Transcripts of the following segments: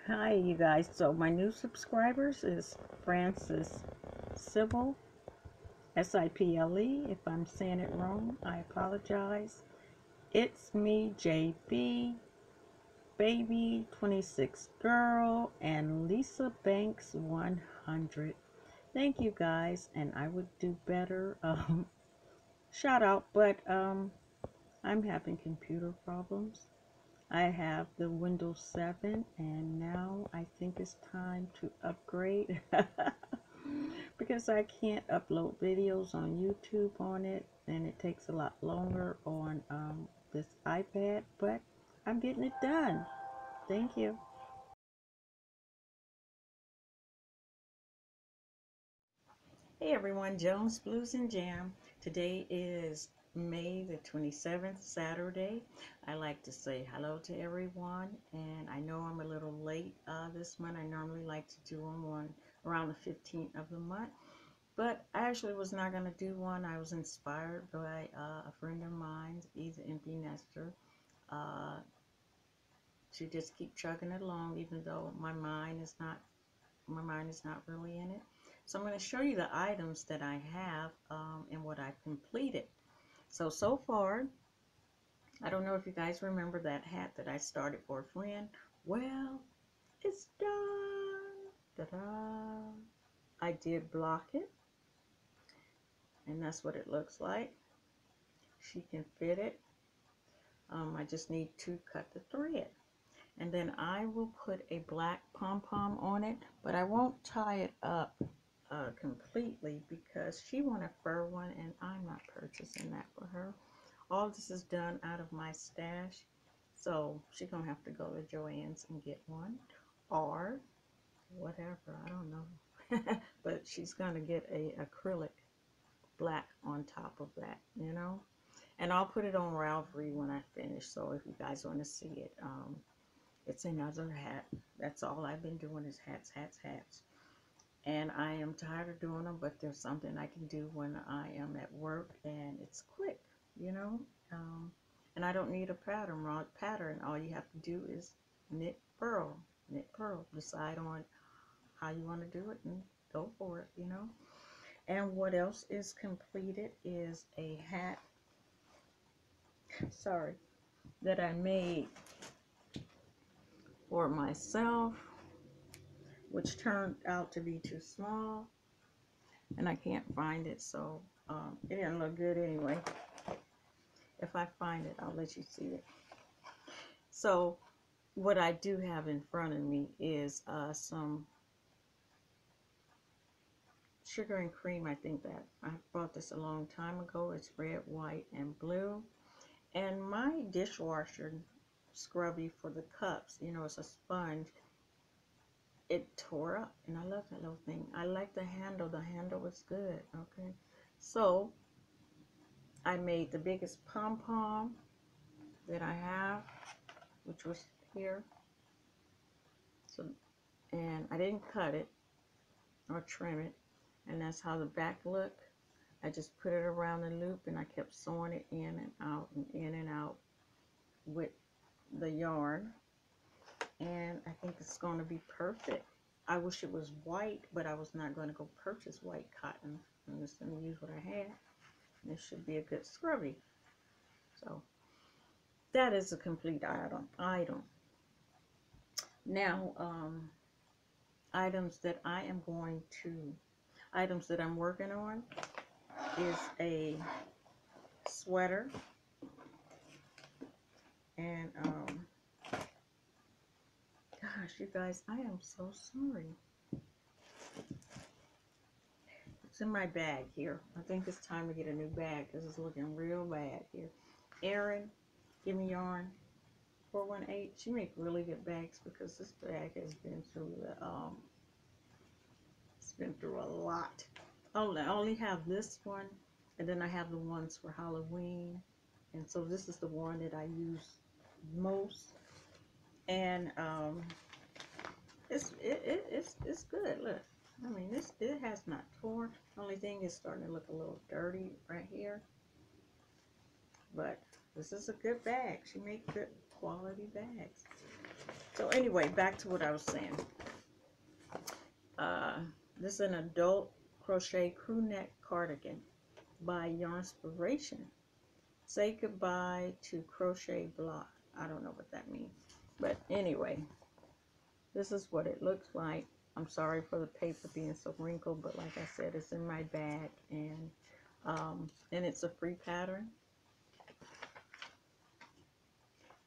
Hi, you guys. So my new subscribers is Francis Siple, Siple. If I'm saying it wrong, I apologize. It's me, JB, Baby 26 Girl, and Lisa Banks 100. Thank you guys, and I would do better. Shout out, but I'm having computer problems. I have the Windows 7 and now I think it's time to upgrade because I can't upload videos on YouTube on it and it takes a lot longer on this iPad, but I'm getting it done. Thank you. Hey everyone, Jones Blues and Jam. Today is May the 27th, Saturday. I like to say hello to everyone, and I know I'm a little late this month. I normally like to do them on around the 15th of the month, but I actually was not going to do one. I was inspired by a friend of mine, he's an empty nester, uh, to just keep chugging it along, even though my mind is not really in it. So I'm going to show you the items that I have and what I've completed. So far, I don't know if you guys remember that hat that I started for a friend. Well, it's done. Ta-da! I did block it, and that's what it looks like. She can fit it. I just need to cut the thread. And then I will put a black pom-pom on it, but I won't tie it up completely because she wanted a fur one and I'm not purchasing that for her. All this is done out of my stash, so she's gonna have to go to Joann's and get one or whatever, I don't know. But she's gonna get a acrylic black on top of that, you know. And I'll put it on Ravelry when I finish, so if you guys want to see it, it's another hat. That's all I've been doing is hats, hats, hats. And I am tired of doing them, but there's something I can do when I am at work and it's quick, you know. Um, and I don't need a pattern. All you have to do is knit, purl, knit, purl. Decide on how you want to do it and go for it, you know. And what else is completed is a hat, sorry, that I made for myself, which turned out to be too small. And I can't find it, so it didn't look good anyway. If I find it, I'll let you see it. So what I do have in front of me is some sugar and cream. I think that I bought this a long time ago. It's red, white, and blue. And my dishwasher scrubby for the cups, you know, it's a sponge. It tore up, and I love that little thing. I like the handle. The handle was good, okay? So I made the biggest pom-pom that I have, which was here. So, and I didn't cut it or trim it, and that's how the back looked. I just put it around the loop and I kept sewing it in and out and in and out with the yarn, and I think it's going to be perfect. I wish it was white, but I was not going to go purchase white cotton. I'm just going to use what I had. This should be a good scrubby. So that is a complete item. Now, items that I'm working on is a sweater, and gosh, you guys, I am so sorry. It's in my bag here. I think it's time to get a new bag because it's looking real bad here. Erin, give me yarn. 418. She makes really good bags because this bag has been through it's been through a lot. Oh, I only have this one, and then I have the ones for Halloween, and so this is the one that I use most. And it's good. Look, I mean, it has not torn. Only thing is starting to look a little dirty right here, but this is a good bag. She makes good quality bags. So anyway, back to what I was saying. This is an adult crochet crew neck cardigan by Yarnspiration. Say goodbye to crochet block. I don't know what that means. But anyway, this is what it looks like. I'm sorry for the paper being so wrinkled, but like I said, it's in my bag, and it's a free pattern.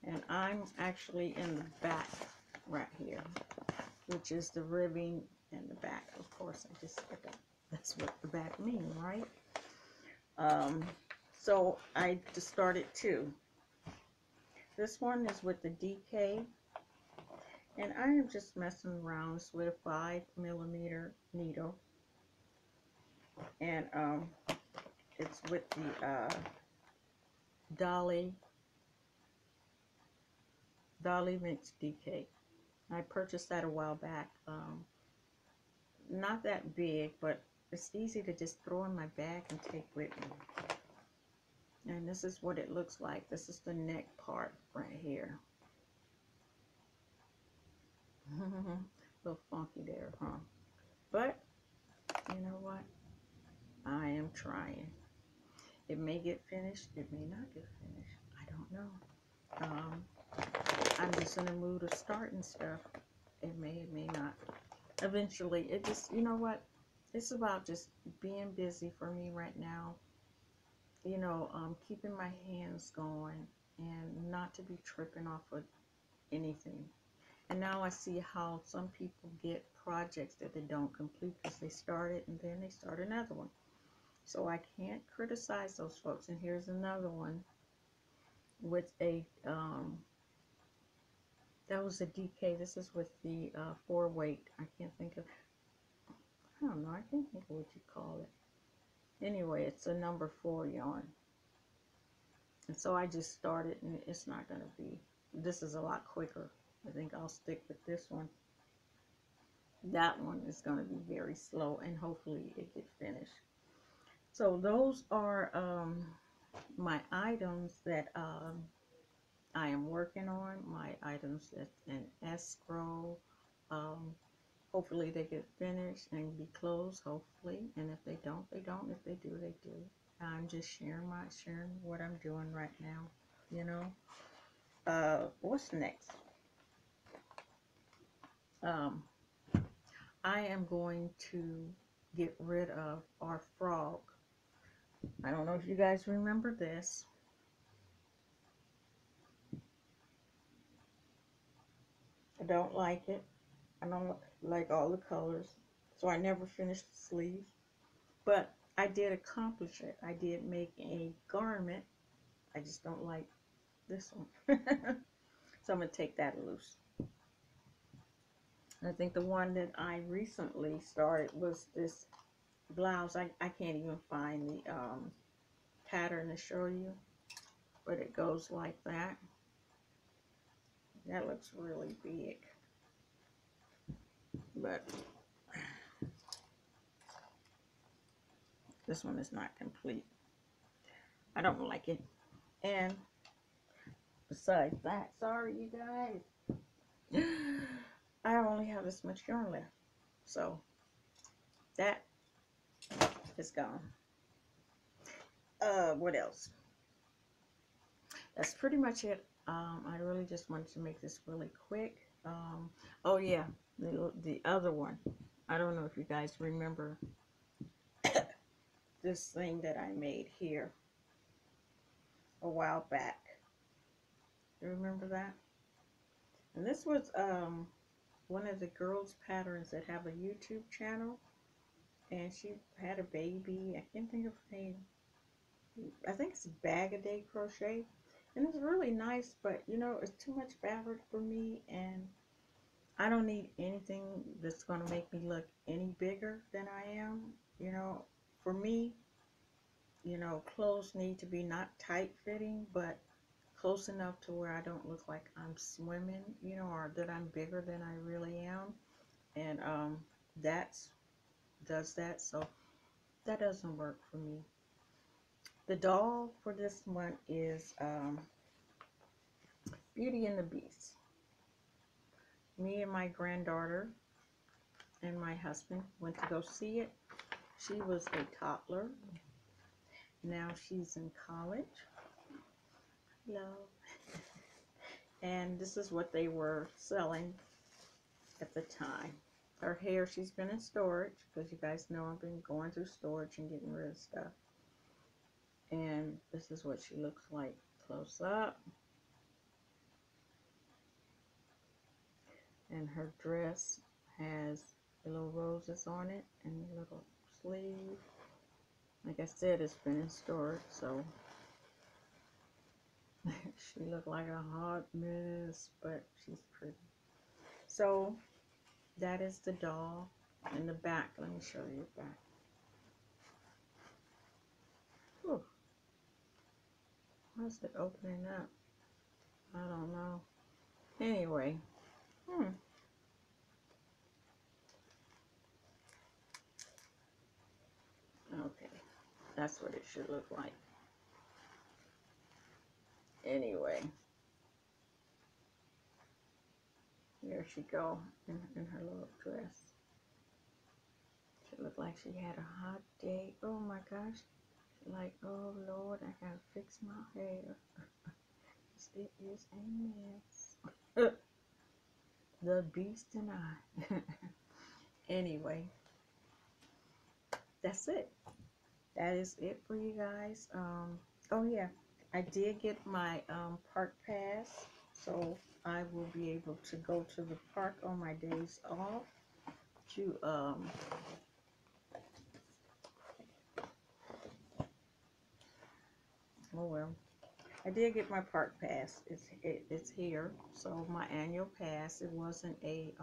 And I'm actually in the back right here, which is the ribbing and the back. Of course, I just said that. That's what the back means, right? So I just started two. This one is with the DK, and I am just messing around with a 5mm needle, and it's with the Dolly Mix DK. I purchased that a while back. Not that big, but it's easy to just throw in my bag and take with me. And this is what it looks like. This is the neck part right here. A little funky there, huh? But you know what? I am trying. It may get finished. It may not get finished. I don't know. I'm just in the mood of starting stuff. It may not. Eventually, it just, you know what? It's about just being busy for me right now. You know, keeping my hands going and not to be tripping off of anything. And now I see how some people get projects that they don't complete because they started and then they start another one. So I can't criticize those folks. And here's another one with a, that was a DK. This is with the 4-weight. I can't think of, I don't know. I can't think of what you call it. Anyway, it's a number 4 yarn. And so I just started, and it's not going to be, this is a lot quicker. I think I'll stick with this one. That one is going to be very slow, and hopefully it gets finished. So those are my items that I am working on, my items that's in escrow. Hopefully they get finished and be closed, hopefully. And if they don't, they don't. If they do, they do. I'm just sharing what I'm doing right now, you know. What's next? I am going to get rid of our frog. I don't know if you guys remember this. I don't like it. I don't like all the colors, so I never finished the sleeves. But I did accomplish it. I did make a garment. I just don't like this one. So I'm going to take that loose. I think the one that I recently started was this blouse. I can't even find the pattern to show you, but it goes like that. That looks really big, but this one is not complete. I don't like it. And besides that, sorry you guys, I only have this much yarn left, so that is gone. What else? That's pretty much it. I really just wanted to make this really quick. Oh yeah, the other one. I don't know if you guys remember this thing that I made here a while back. You remember that? And this was one of the girls' patterns that have a YouTube channel, and she had a baby. I can't think of her name. I think it's Bag-A-Day Crochet, and it's really nice, but you know, it's too much fabric for me, and I don't need anything that's going to make me look any bigger than I am. You know, for me, you know, clothes need to be not tight fitting, but close enough to where I don't look like I'm swimming, you know, or that I'm bigger than I really am. And does that, so that doesn't work for me. The doll for this one is Beauty and the Beast. Me and my granddaughter and my husband went to go see it. She was a toddler. Now she's in college. Hello. And this is what they were selling at the time. Her hair, she's been in storage, because you guys know I've been going through storage and getting rid of stuff. And this is what she looks like close up. And her dress has little roses on it and a little sleeve. Like I said, it's been in storage, so she looked like a hot mess, but she's pretty. So that is the doll. In the back, let me show you the back. Whew. Why is it opening up? I don't know. Anyway, okay, that's what it should look like. Anyway, there she go in her little dress. She looked like she had a hot day. Oh my gosh. Like, oh Lord, I gotta fix my hair. It is a mess. The beast and I. Anyway, that's it. That is it for you guys. Oh yeah, I did get my park pass, so I will be able to go to the park on my days off to oh well, I did get my park pass. It's here. So my annual pass. It wasn't a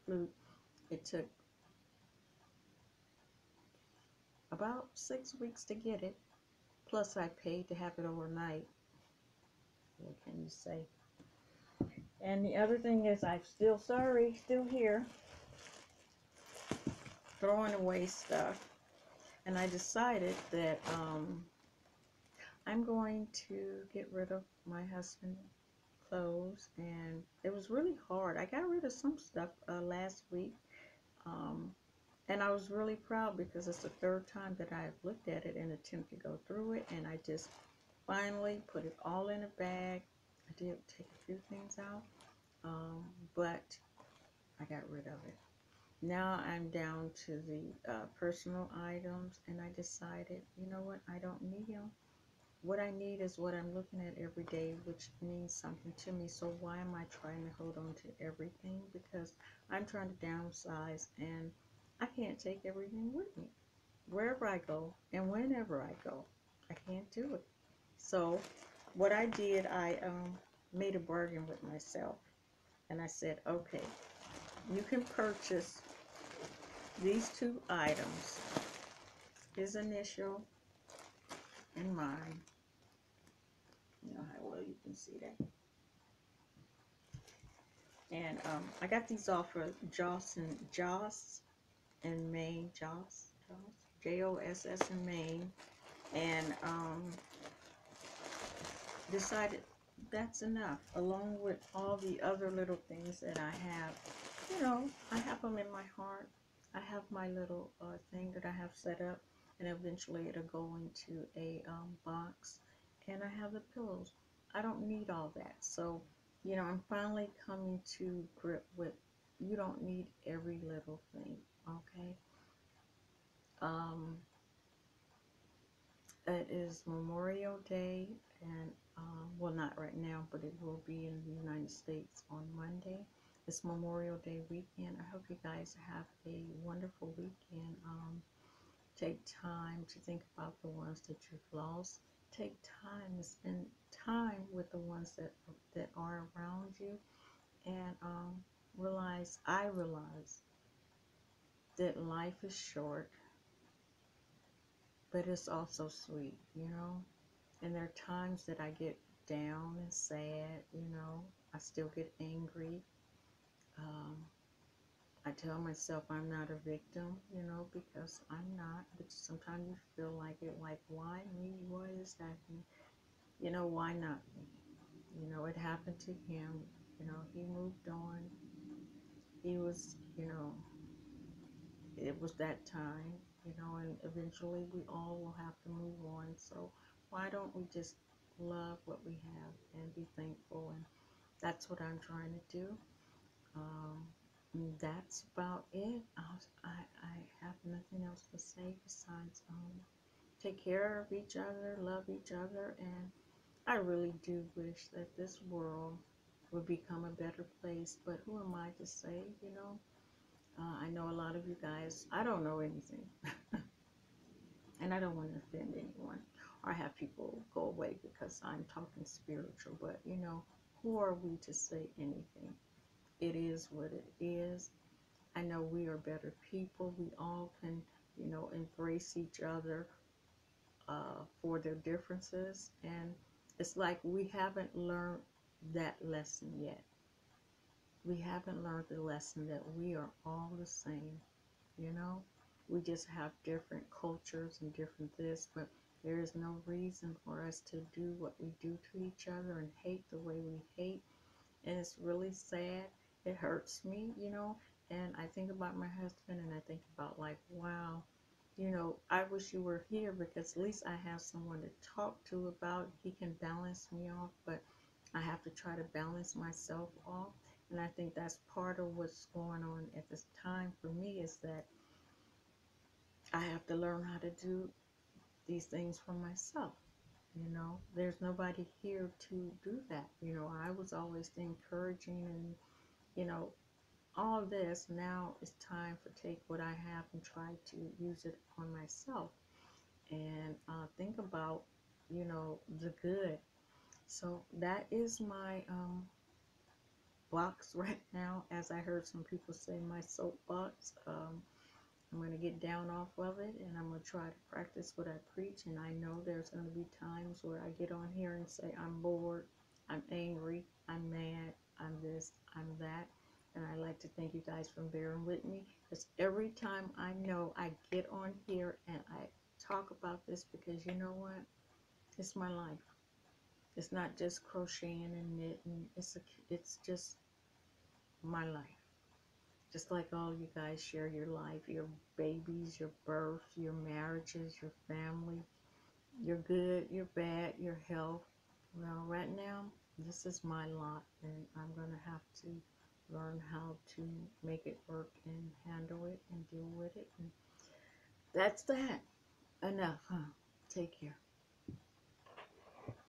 fluke. It took about 6 weeks to get it. Plus I paid to have it overnight. What can you say? And the other thing is, I'm still here, throwing away stuff. And I decided that I'm going to get rid of my husband's clothes, and it was really hard. I got rid of some stuff last week, and I was really proud because it's the third time that I've looked at it and attempted to go through it, and I just finally put it all in a bag. I did take a few things out, but I got rid of it. Now I'm down to the personal items, and I decided, you know what, I don't need them. What I need is what I'm looking at every day, which means something to me. So why am I trying to hold on to everything? Because I'm trying to downsize, and I can't take everything with me. Wherever I go and whenever I go, I can't do it. So what I did, I made a bargain with myself, and I said, okay, you can purchase these two items, his initial and mine. You know how well you can see that. And I got these off of Joss in Maine, Joss, Joss in Maine, and decided that's enough, along with all the other little things that I have. You know, I have them in my heart. I have my little thing that I have set up, and eventually it'll go into a box, and I have the pillows. I don't need all that. So, you know, I'm finally coming to grip with, you don't need every little thing, okay? Um, it is Memorial Day, and well, not right now, but it will be in the United States on Monday. It's Memorial Day weekend. I hope you guys have a wonderful weekend. Take time to think about the ones that you've lost. Take time to spend time with the ones that are around you, and I realize that life is short, but it's also sweet, you know. And there are times that I get down and sad, you know. I still get angry. Um, I tell myself I'm not a victim, you know, because I'm not. But sometimes you feel like it, like, why me? Why is that me? You know, why not me? You know, it happened to him. You know, he moved on. he was, it was that time, and eventually we all will have to move on. So why don't we just love what we have and be thankful? And that's what I'm trying to do. That's about it. I have nothing else to say besides take care of each other, love each other, and I really do wish that this world would become a better place. But who am I to say, I know a lot of you guys, I don't know anything. And I don't want to offend anyone or have people go away because I'm talking spiritual. But, who are we to say anything? It is what it is. I know we are better people. We all can, embrace each other for their differences. And it's like we haven't learned that lesson yet. We haven't learned the lesson that we are all the same, you know? We just have different cultures and different this, but there is no reason for us to do what we do to each other and hate the way we hate. And it's really sad. It hurts me, and I think about my husband and I think about like, wow, I wish you were here because at least I have someone to talk to about. He can balance me off, but I have to try to balance myself off. And I think that's part of what's going on at this time for me is that I have to learn how to do these things for myself. There's nobody here to do that. I was always encouraging and, you know, all this. Now it's time for take what I have and try to use it on myself and think about, the good. So that is my box right now. As I heard some people say, my soapbox. I'm going to get down off of it and I'm going to try to practice what I preach. And I know there's going to be times where I get on here and say, I'm bored, I'm angry, I'm mad, I'm this, I'm that. And I like to thank you guys for bearing with me because every time I know I get on here and I talk about this because you know what? It's my life. It's not just crocheting and knitting. It's just my life. Just like all you guys share your life, your babies, your birth, your marriages, your family, your good, your bad, your health. Well, right now, this is my lot, and I'm going to have to learn how to make it work and handle it and deal with it. And that's that. Enough, huh? Take care.